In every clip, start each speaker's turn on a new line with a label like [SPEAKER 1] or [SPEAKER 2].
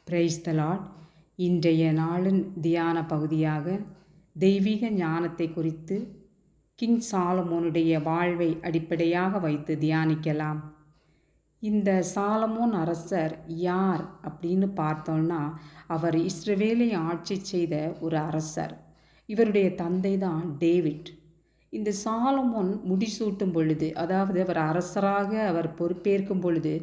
[SPEAKER 1] Praise the Lord. இன்றைய நாளின் தியான பகுதியாக தெய்வீக ஞானத்தை குறித்து கிங் சாலமோனுடைய வாழ்வை அடிப்படையாக வைத்து தியானிக்கலாம். இந்த சாலமோன் அரசர் யார் அப்படின்னு பார்த்தோம்னா, அவர் இஸ்ரவேலை ஆட்சி செய்த ஒரு அரசர். இவருடைய தந்தை தான் டேவிட். இந்த சாலமோன் முடிசூட்டும் பொழுது, அதாவது அவர் அரசராக அவர் பொறுப்பேற்கும் பொழுது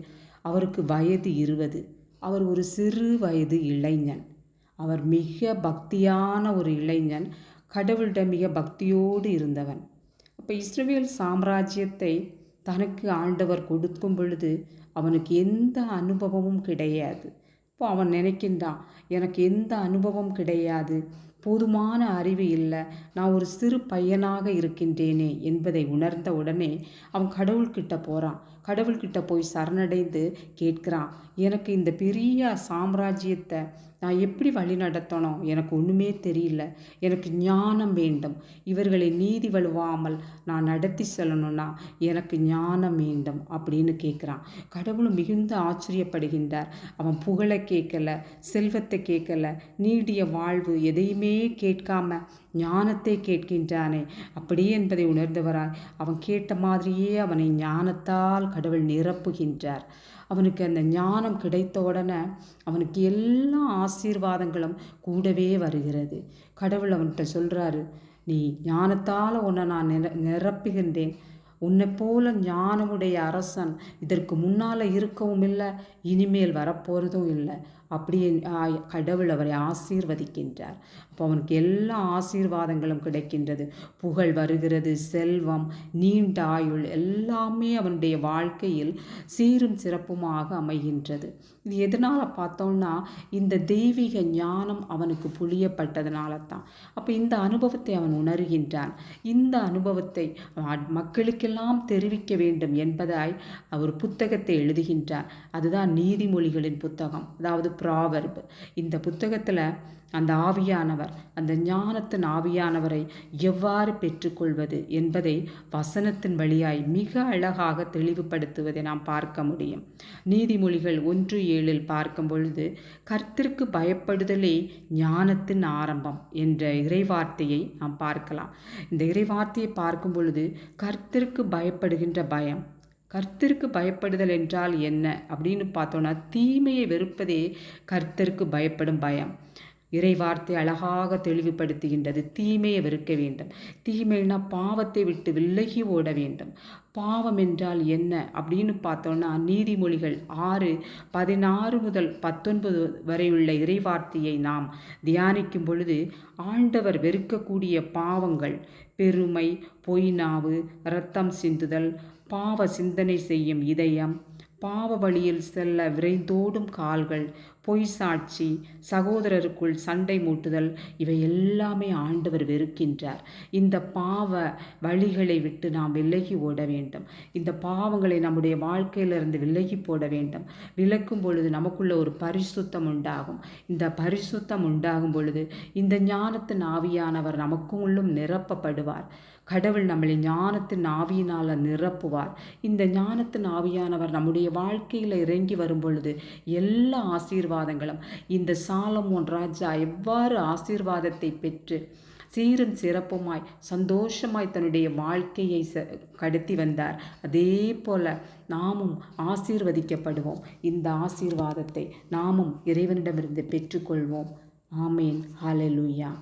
[SPEAKER 1] அவருக்கு வயது 20. அவர் ஒரு சிறு வயது இளைஞன். அவர் மிக பக்தியான ஒரு இளைஞன், கடவுளிடம் மிக பக்தியோடு இருந்தவன். அப்போ இஸ்ரவேல் சாம்ராஜ்யத்தை தனக்கு ஆண்டவர் கொடுக்கும் பொழுது அவனுக்கு எந்த அனுபவமும் கிடையாது. இப்போ அவன் நினைக்கின்றான், எனக்கு எந்த அனுபவம் கிடையாது, போதுமான அறிவு இல்லை, நான் ஒரு சிறு பையனாக இருக்கின்றேனே என்பதை உணர்ந்த உடனே அவன் கடவுள்கிட்ட போகிறான். கடவுள்கிட்ட போய் சரணடைந்து கேட்குறான், எனக்கு இந்த பெரிய சாம்ராஜ்யத்தை நான் எப்படி வழி நடத்தணும், எனக்கு ஒன்றுமே தெரியல, எனக்கு ஞானம் வேண்டும், இவர்களை நீதி வழுவாமல் நான் நடத்தி செல்லணும்னா எனக்கு ஞானம் வேண்டும் அப்படின்னு கேட்குறான். கடவுள் மிகுந்த ஆச்சரியப்படுகின்றார். அவன் புகழை கேட்கல, செல்வத்தை கேட்கல, நீடிய வாழ்வு எதையுமே கேட்காம ஞானத்தை கேட்கின்றானே, அப்படியே என்பதை உணர்ந்தவராய் அவன் கேட்ட மாதிரியே அவனை ஞானத்தால் கடவுள் நிரப்புகின்றார். அவனுக்கு அந்த ஞானம் கிடைத்த உடனே அவனுக்கு எல்லா ஆசீர்வாதங்களும் கூடவே வருகிறது. கடவுள் அவன்கிட்ட சொல்கிறாரு, நீ ஞானத்தால் உன்னை நான் நிரப்புகின்றேன், உன்னை போல ஞானமுடைய அரசன் இதற்கு முன்னால் இருக்கவும் இல்லை, இனிமேல் வரப்போகிறதும் இல்லை. அப்படியே கடவுள் அவரை ஆசீர்வதிக்கின்றார். அப்போ அவனுக்கு எல்லா ஆசீர்வாதங்களும் கிடைக்கின்றது. புகழ் வருகிறது, செல்வம், நீண்ட ஆயுள் எல்லாமே அவனுடைய வாழ்க்கையில் சீரும் சிறப்புமாக அமைகின்றது. இது எதனால் பார்த்தோம்னா, இந்த தெய்வீக ஞானம் அவனுக்கு புளியப்பட்டதுனால தான். அப்போ இந்த அனுபவத்தை அவன் உணர்கின்றான். இந்த அனுபவத்தை மக்களுக்கெல்லாம் தெரிவிக்க வேண்டும் என்பதாய் அவர் புத்தகத்தை எழுதுகின்றார். அதுதான் நீதிமொழிகளின் புத்தகம், அதாவது ப்ராவர்ப். இந்த புத்தகத்தில் அந்த ஆவியானவர், அந்த ஞானத்தின் ஆவியானவரை எவ்வாறு பெற்றுக்கொள்வது என்பதை வசனத்தின் வழியாய் மிக அழகாக தெளிவுபடுத்துவதை நாம் பார்க்க முடியும். நீதிமொழிகள் 1:7 பார்க்கும் பொழுது, கர்த்தருக்கு பயப்படுதலே ஞானத்தின் ஆரம்பம் என்ற இறைவார்த்தையை நாம் பார்க்கலாம். இந்த இறைவார்த்தையை பார்க்கும் பொழுது கர்த்தருக்கு பயப்படுகின்ற பயம், கர்த்தருக்கு பயப்படுதல் என்றால் என்ன அப்படின்னு பார்த்தோன்னா, தீமையை வெறுப்பதே கர்த்தருக்கு பயப்படும் பயம். இறைவார்த்தை அழகாக தெளிவுபடுத்துகின்றது. தீமையை வெறுக்க வேண்டும். தீமைனா பாவத்தை விட்டு விலகி ஓட வேண்டும். பாவம் என்றால் என்ன அப்படின்னு பார்த்தோன்னா, நீதிமொழிகள் 6:16 முதல் 19 வரை உள்ள இறைவார்த்தையை நாம் தியானிக்கும் பொழுது, ஆண்டவர் வெறுக்கக்கூடிய பாவங்கள் பெருமை, பொய்நாவு, இரத்தம் சிந்துதல், பாவ சிந்தனை செய்யும் இதயம், பாவ வழியில் செல்ல விரைந்தோடும் கால்கள், பொய் சாட்சி, சகோதரருக்குள் சண்டை மூட்டுதல், இவை எல்லாமே ஆண்டவர் வெறுக்கின்றார். இந்த பாவ வழிகளை விட்டு நாம் விலகி ஓட வேண்டும். இந்த பாவங்களை நம்முடைய வாழ்க்கையிலிருந்து விலகி போட வேண்டும். விலக்கும் பொழுது நமக்குள்ள ஒரு பரிசுத்தம் உண்டாகும். இந்த பரிசுத்தம் உண்டாகும் பொழுது இந்த ஞானத்தின் ஆவியானவர் நமக்குள்ளும் நிரப்பப்படுவார். கடவுள் நம்மளை ஞானத்தின் ஆவியினால் நிரப்புவார். இந்த ஞானத்தின் ஆவியானவர் நம்முடைய வாழ்க்கையில் இறங்கி வரும் பொழுது எல்லா ஆசீர்வாதங்களும், இந்த சாலமோன் ராஜா எவ்வாறு ஆசீர்வாதத்தை பெற்று சீரும் சிறப்புமாய் சந்தோஷமாய் தன்னுடைய வாழ்க்கையை கடத்தி வந்தார், அதே போல நாமும் ஆசீர்வதிக்கப்படுவோம். இந்த ஆசீர்வாதத்தை நாமும் இறைவனிடமிருந்து பெற்றுக்கொள்வோம். ஆமேன். ஹல்லேலூயா.